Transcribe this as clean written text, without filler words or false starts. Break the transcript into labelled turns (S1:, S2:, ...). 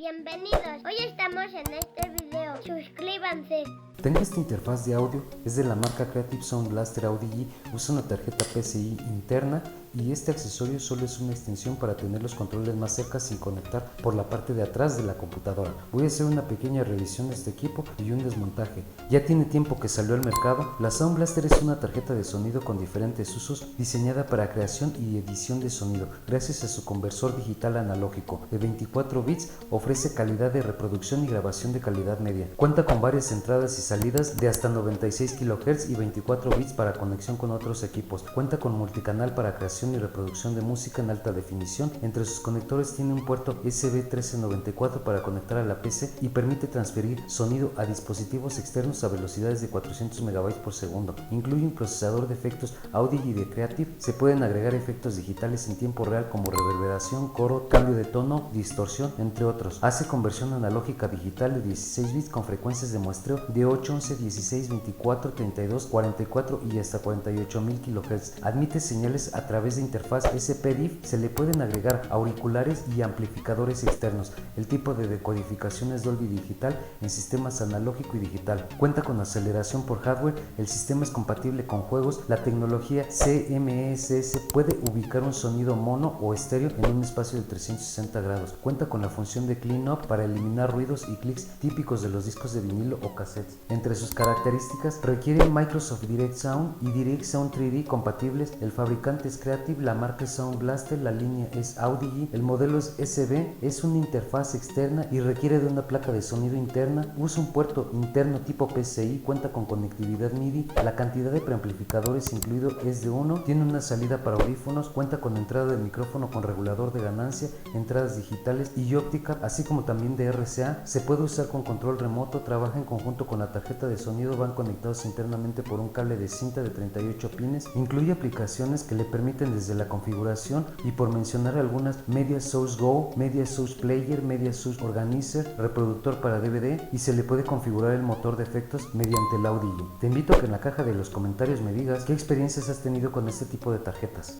S1: Bienvenidos, hoy estamos en este video, suscríbanse.
S2: Tengo esta interfaz de audio, es de la marca Creative Sound Blaster Audio-G, usa una tarjeta PCI interna y este accesorio solo es una extensión para tener los controles más cerca sin conectar por la parte de atrás de la computadora. Voy a hacer una pequeña revisión de este equipo y un desmontaje. Ya tiene tiempo que salió al mercado. La Sound Blaster es una tarjeta de sonido con diferentes usos, diseñada para creación y edición de sonido. Gracias a su conversor digital analógico de 24 bits, ofrece calidad de reproducción y grabación de calidad media. Cuenta con varias entradas y salidas de hasta 96 kHz y 24 bits para conexión con otros equipos. Cuenta con multicanal para creación y reproducción de música en alta definición. Entre sus conectores tiene un puerto USB 1394 para conectar a la PC y permite transferir sonido a dispositivos externos a velocidades de 400 MB por segundo. Incluye un procesador de efectos Audio-G de Creative. Se pueden agregar efectos digitales en tiempo real como reverberación, coro, cambio de tono, distorsión, entre otros. Hace conversión analógica digital de 16 bits con frecuencias de muestreo de 8, 11, 16, 24, 32, 44 y hasta 48.000 kHz. Admite señales a través de interfaz SPDIF. Se le pueden agregar auriculares y amplificadores externos. El tipo de decodificación es Dolby Digital en sistemas analógico y digital. Cuenta con aceleración por hardware. El sistema es compatible con juegos. La tecnología CMSS puede ubicar un sonido mono o estéreo en un espacio de 360 grados. Cuenta con la función de Clean Up para eliminar ruidos y clics típicos de los discos de vinilo o cassettes. Entre sus características, requiere Microsoft Direct Sound y Direct Sound 3D compatibles. El fabricante es Creative, la marca es Sound Blaster, la línea es Audio-G, el modelo es SB, es una interfaz externa y requiere de una placa de sonido interna. Usa un puerto interno tipo PCI, cuenta con conectividad MIDI. La cantidad de preamplificadores incluido es de 1, tiene una salida para audífonos, cuenta con entrada de micrófono con regulador de ganancia, entradas digitales y óptica, así como también de RCA. Se puede usar con control remoto, trabaja en conjunto con la tarjeta de sonido, van conectados internamente por un cable de cinta de 38 pines. Incluye aplicaciones que le permiten desde la configuración y, por mencionar algunas, Media Source Go, Media Source Player, Media Source Organizer, reproductor para DVD, y se le puede configurar el motor de efectos mediante el Audio-G. Te invito a que en la caja de los comentarios me digas qué experiencias has tenido con este tipo de tarjetas.